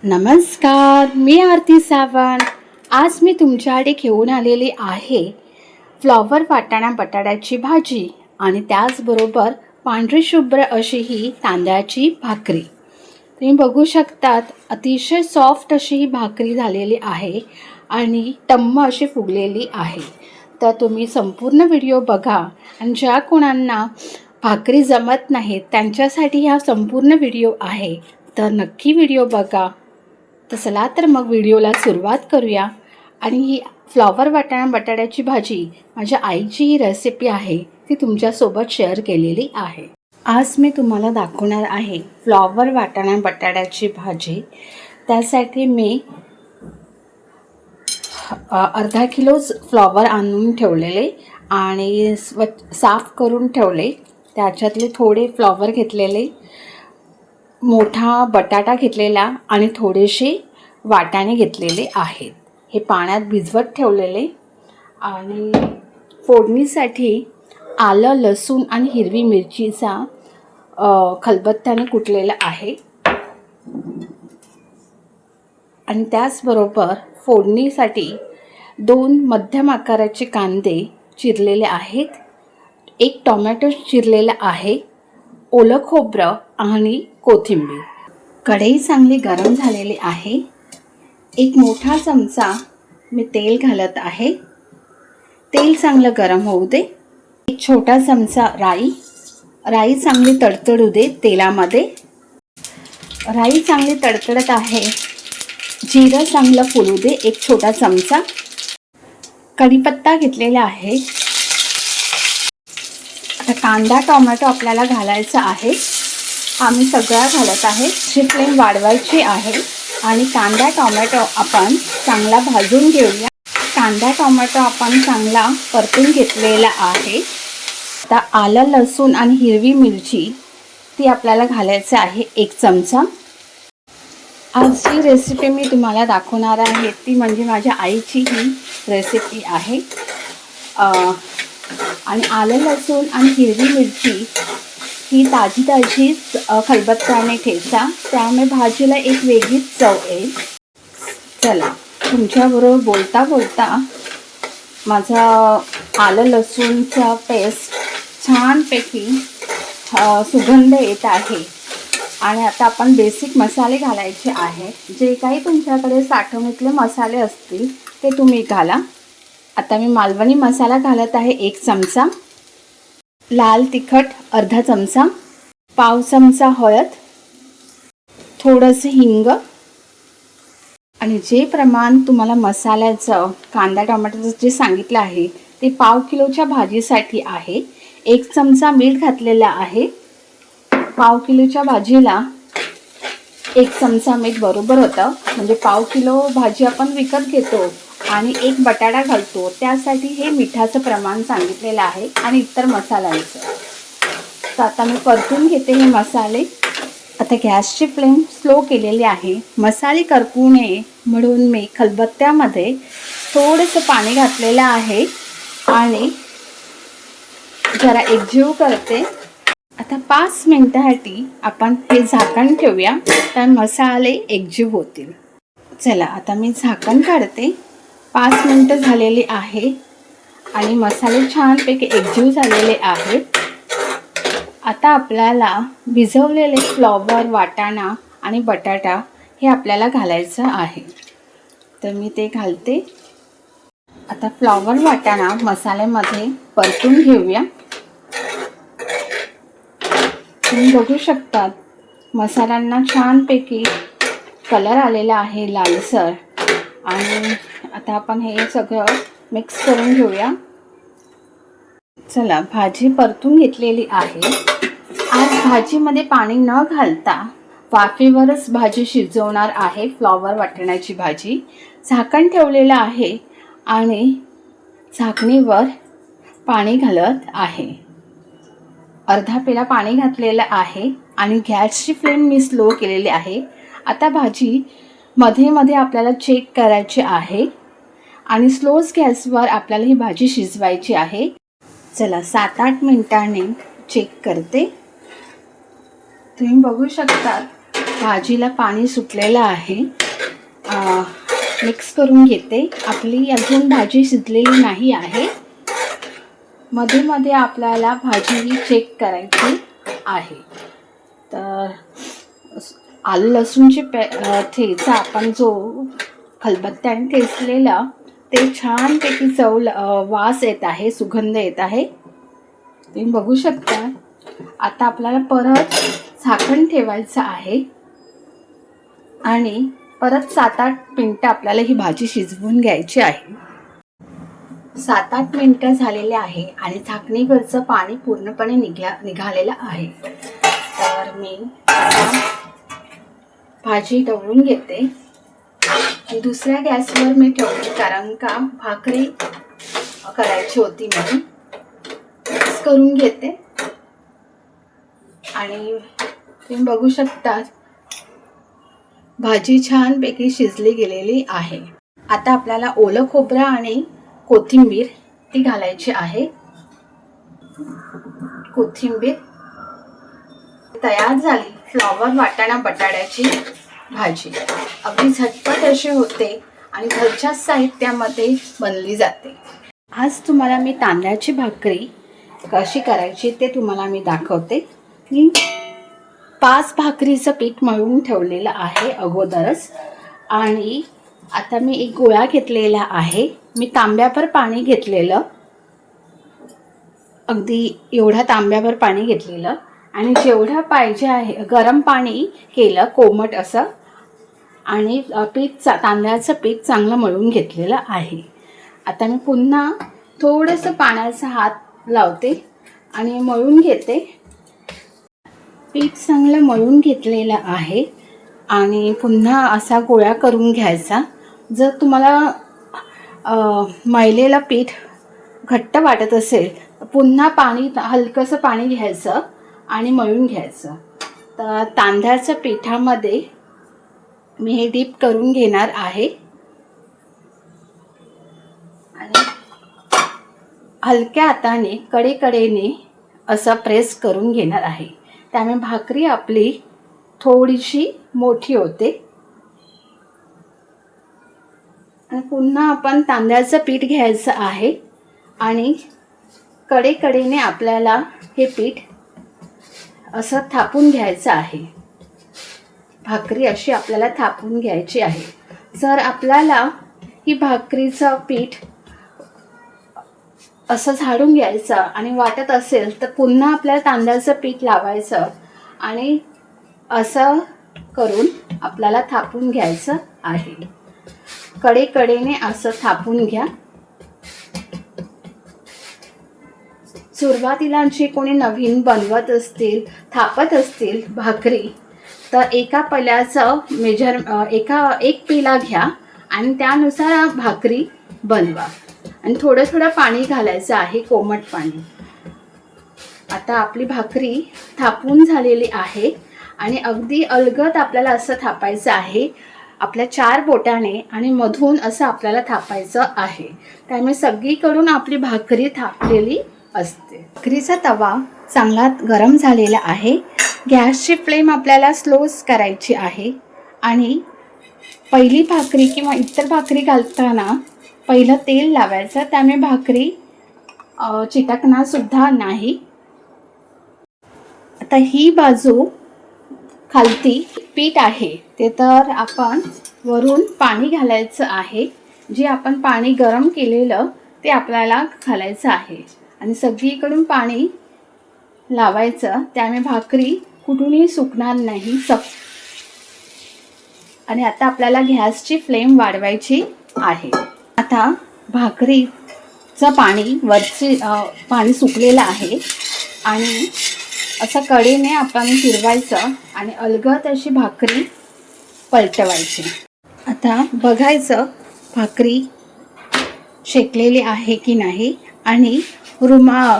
नमस्कार, मी आरती सावंत. आज मी तुमच्याकडे घेऊन आलेली आहे फ्लॉवर वाटाणा बटाट्याची भाजी आणि त्याचबरोबर पांढरी शुभ्र अशी ही तांदळाची भाकरी. तुम्ही बघू शकतात, अतिशय सॉफ्ट अशी ही भाकरी झालेली आहे आणि टम्म अशी फुगलेली आहे. तर तुम्ही संपूर्ण व्हिडिओ बघा आणि ज्या कोणांना भाकरी जमत नाहीत त्यांच्यासाठी हा संपूर्ण व्हिडिओ आहे, तर नक्की व्हिडिओ बघा. तर चला तर मग व्हिडिओला सुरुवात करूया. आणि ही फ्लॉवर वाटाणा बटाट्याची भाजी माझ्या आईची ही रेसिपी आहे, ती तुमच्यासोबत शेअर केलेली आहे. आज मी तुम्हाला दाखवणार आहे फ्लॉवर वाटाणा बटाट्याची भाजी. त्यासाठी मी अर्धा किलोच फ्लॉवर आणून ठेवलेले आणि साफ करून ठेवले. त्याच्यातले थोडे फ्लॉवर घेतलेले, मोठा बटाटा घेतलेला आणि थोडेसे वाटाणे घेतलेले आहेत. हे पाण्यात भिजवत ठेवलेले. आणि फोडणीसाठी आलं, लसूण आणि हिरवी मिरचीचा खलबत्त्याने कुटलेला आहे. आणि त्याचबरोबर फोडणीसाठी 2 मध्यम आकाराचे कांदे चिरलेले आहेत, 1 टोमॅटो चिरलेला आहे, ओलं खोबरं आणि कोथिंबीर. कढई चांगली गरम झालेली आहे. 1 मोठा चमचा मी तेल घालत आहे. तेल चांगलं गरम होऊ दे. 1 छोटा चमचा राई चांगली तडतडू दे तेलामध्ये. राई चांगली तडतडत आहे. जिरं चांगलं फुलू दे. 1 छोटा चमचा कढीपत्ता घेतलेला आहे. आता कांदा टोमॅटो आपल्याला घालायचा आहे. आम्ही सगळा घालत आहे. फ्लेम वाढवायची आहे आणि कांदा टोमॅटो आपण चांगला भाजून घेऊया. कांदा टोमॅटो आपण चांगला परतून घेतलेला आहे. आता आलं, लसूण आणि हिरवी मिरची ती आपल्याला घालायचं आहे 1 चमचा. आज जी रेसिपी मी तुम्हाला दाखवणार आहे ती म्हणजे माझ्या आईची ही रेसिपी आहे. आणि आलं, लसूण आणि हिरवी मिरची ही ताजीच खलबत्त्याने ठेचा, त्यामुळे भाजीला एक वेगळीच चव येईल. चला, तुमच्याबरोबर बोलता बोलता माझा आलं लसूणचा पेस्ट छानपैकी सुगंध येत आहे. आणि आता आपण बेसिक मसाले घालायचे आहे. जे काही तुमच्याकडे साठवणीतले मसाले असतील ते तुम्ही घाला. आता मी मालवणी मसाला घालत आहे 1 चमचा, लाल तिखट अर्धा चमचा, पाव चमचा हळद, थोडंसं हिंग. आणि जे प्रमाण तुम्हाला मसाल्याचं कांदा टोमॅटोचं जे सांगितलं आहे ते पाव किलोच्या भाजीसाठी आहे. 1 चमचा मीठ घातलेला आहे. पाव किलोच्या भाजीला 1 चमचा मीठ बरोबर होतं. म्हणजे पाव किलो भाजी आपण विकत घेतो आणि 1 बटाटा घालतो, त्यासाठी हे मिठाचं प्रमाण सांगितलेलं आहे आणि इतर मसाल्यांचं. तर आता मी परतून घेते हे मसाले. आता गॅसची फ्लेम स्लो केलेली आहे. मसाले करपू नये म्हणून मी खलबत्त्यामध्ये थोडंसं पाणी घातलेलं आहे आणि जरा एकजीव करते. आता 5 मिनिटासाठी आपण हे झाकण ठेवूया, तर मसाले एकजीव होतील. चला, आता मी झाकण काढते. 5 मिनिटं झालेली आहे आणि मसाले छानपैकी एकजीव झालेले आहेत. आता आपल्याला भिजवलेले फ्लॉवर, वाटाणा आणि बटाटा हे आपल्याला घालायचं आहे. तर मी ते घालते. आता फ्लॉवर वाटाणा मसाल्यामध्ये परतून घेऊया. तुम्ही बघू शकता मसाल्यांना छानपैकी कलर आलेला आहे लालसर. आणि आता आपण हे सगळं मिक्स करून घेऊया. चला, भाजी परतून घेतलेली आहे. आज भाजीमध्ये पाणी न घालता वाफेवरच भाजी शिजवणार आहे फ्लॉवर वाटाण्याची भाजी. झाकण ठेवलेलं आहे आणि झाकणीवर पाणी घालत आहे. अर्धा पेला पाणी घातलेलं आहे आणि गॅसची फ्लेम मी स्लो केलेली आहे. आता भाजी मध्ये मध्ये आपल्याला चेक करायची आहे आणि स्लोच गॅसवर आपल्याला ही भाजी शिजवायची आहे. चला, 7-8 मिनिटांनी चेक करते. तुम्ही बघू शकता भाजीला पाणी सुटलेलं आहे. मिक्स करून घेते. आपली अजून भाजी शिजलेली नाही आहे. मध्ये मध्ये आपल्याला भाजी ही चेक करायची आहे. तर आलं लसूणची ठेचा आपण जो खलबत्त्याने ठेचलेला ते छानपैकी वास येत आहे, सुगंध येत आहे. तुम्ही बघू शकता. आता आपल्याला परत झाकण ठेवायचं आहे आणि परत 7-8 मिनटं आपल्याला ही भाजी शिजवून घ्यायची आहे. 7-8 मिनटं झालेले आहे आणि झाकणीवरचं पाणी पूर्णपणे निघालेलं आहे. तर मी भाजी ढवळून घेते. दुसऱ्या गॅसवर मी ठेवली कारण का भाकरी करायची होती म्हणून. मिक्स करून घेते आणि तुम्ही बघू शकता भाजी छानपैकी शिजली गेलेली आहे. आता आपल्याला ओलं खोबरं आणि कोथिंबीर ती घालायची आहे. कोथिंबीर तयार झाली. फ्लॉवर वाटाणा बटाट्याची भाजी अगदी झटपट अशी होते आणि घरच्या साहित्यामध्ये बनली जाते. आज तुम्हाला मी तांदळाची भाकरी कशी करायची ते तुम्हाला मी दाखवते. मी 5 भाकरीचं पीठ मळून ठेवलेलं आहे अगोदरच आणि आता मी एक गोळा घेतलेला आहे. मी तांब्याभर पाणी घेतलेलं, अगदी एवढा तांब्याभर पाणी घेतलेलं आणि जेवढं पाहिजे आहे गरम पाणी केलं कोमट असं आणि तांदळाचं पीठ चांगलं मळून घेतलेलं आहे. आता मी पुन्हा थोडंसं पाण्याचा हात लावते आणि मळून घेते. पीठ चांगलं मळून घेतलेलं आहे आणि पुन्हा असा गोळा करून घ्यायचा. जर तुम्हाला मळलेलं पीठ घट्ट वाटत असेल तर पुन्हा हलकंसं पाणी घ्यायचं आणि मळून घ्यायचं. तर तांदळाच्या पिठामध्ये मी हे डीप करून घेणार आहे आणि हलक्या हाताने कडेकडेने असं प्रेस करून घेणार आहे. त्यामुळे भाकरी आपली थोडीशी मोठी होते. आणि पुन्हा आपण तांदळाचं पीठ घ्यायचं आहे आणि कडेकडेने आपल्याला हे पीठ असं थापून घ्यायचं आहे. भाकरी अशी आपल्याला थापून घ्यायची आहे. जर आपल्याला ही भाकरीचं पीठ असं झाडून घ्यायचं आणि वाटत असेल तर पुन्हा आपल्याला तांदळाचं पीठ लावायचं आणि असं करून आपल्याला थापून घ्यायचं आहे. कडेकडेने असं थापून घ्या. सुरुवातीला जे कोणी नवीन बनवत असतील, थापत असतील भाकरी, तर एका पल्याचं एक पेला घ्या आणि त्यानुसार भाकरी बनवा आणि थोडं थोडं पाणी घालायचं आहे, कोमट पाणी. आता आपली भाकरी थापून झालेली आहे आणि अगदी अलगद आपल्याला असं थापायचं आहे आपल्या 4 बोटाने आणि मधून असं आपल्याला थापायचं आहे. त्यामुळे सगळीकडून आपली भाकरी थापलेली असते. भाकरीचा तवा चांगला गरम झालेला आहे. गॅसची फ्लेम आपल्याला स्लोच करायची आहे आणि पहिली भाकरी किंवा इतर भाकरी घालताना पहिलं तेल लावायचं. त्यामुळे भाकरी चिटकणार सुद्धा नाही. आता ही बाजू खालती पीठ आहे ते तर आपण वरून पाणी घालायचं आहे. जे आपण पाणी गरम केलेलं ते आपल्याला घालायचं आहे आणि सगळीकडून पाणी लावायचं. त्यामुळे भाकरी कुठूनही सुकणार नाही. आणि आता आपल्याला गॅसची फ्लेम वाढवायची आहे. आता भाकरीचं पाणी सुकलेलं आहे आणि असं कडेने आपण फिरवायचं आणि अलगद अशी भाकरी पलटवायची. आता बघायचं भाकरी शेकलेली आहे की नाही आणि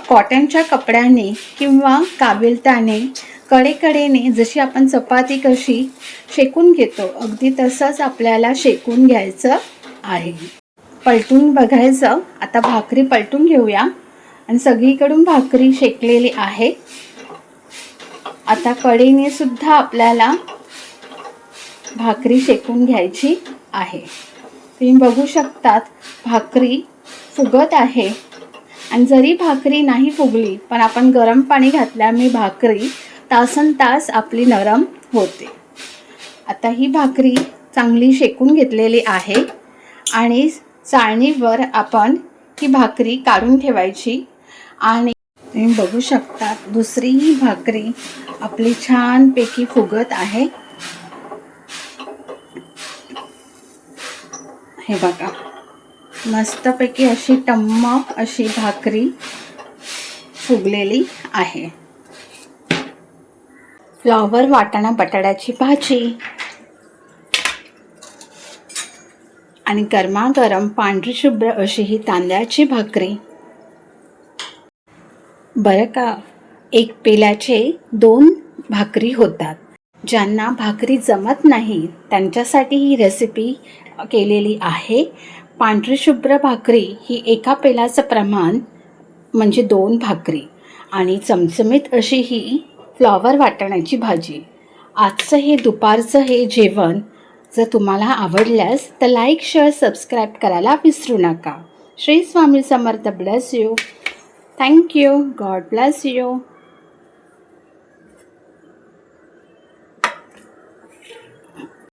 कॉटनच्या कपड्याने किंवा काबिलताने कडेकडेने जशी आपण चपाती कशी शेकून घेतो अगदी तसंच आपल्याला शेकून घ्यायचं आहे. पलटून बघायचं. आता भाकरी पलटून घेऊया आणि सगळीकडून भाकरी शेकलेली आहे. आता कढईने सुद्धा आपल्याला भाकरी शेकून घ्यायची आहे. तुम्ही बघू शकतात भाकरी फुगत आहे. आणि जरी भाकरी नाही फुगली पण आपण गरम पाणी घातल्यामुळे भाकरी तासनतास आपली नरम होते. आता ही भाकरी चांगली शेकून घेतलेली आहे आणि चाळणीवर आपण ही भाकरी काढून ठेवायची. आणि तुम्ही बघू शकता दुसरी ही भाकरी आपली छानपैकी फुगत आहे. हे बघा मस्तपैकी अशी टम्म अशी भाकरी फुगलेली आहे. फ्लॉवर वाटाणा बटाट्याची भाजी आणि गरमागरम पांढरी शुभ्र अशी ही तांदळाची भाकरी. बरं का, एक पेल्याचे 2 भाकरी होतात. ज्यांना भाकरी जमत नाही त्यांच्यासाठी ही रेसिपी केलेली आहे. पांढरी शुभ्र भाकरी ही एका पेल्याचं प्रमाण म्हणजे 2 भाकरी आणि चमचमीत अशी ही फ्लॉवर वाटाण्याची भाजी. आजचं हे दुपारचं हे जेवण जर तुम्हाला आवडल्यास तर लाईक शेअर सबस्क्राईब करायला विसरू नका. Shri Swami Samarth. Bless you. Thank you. God bless you.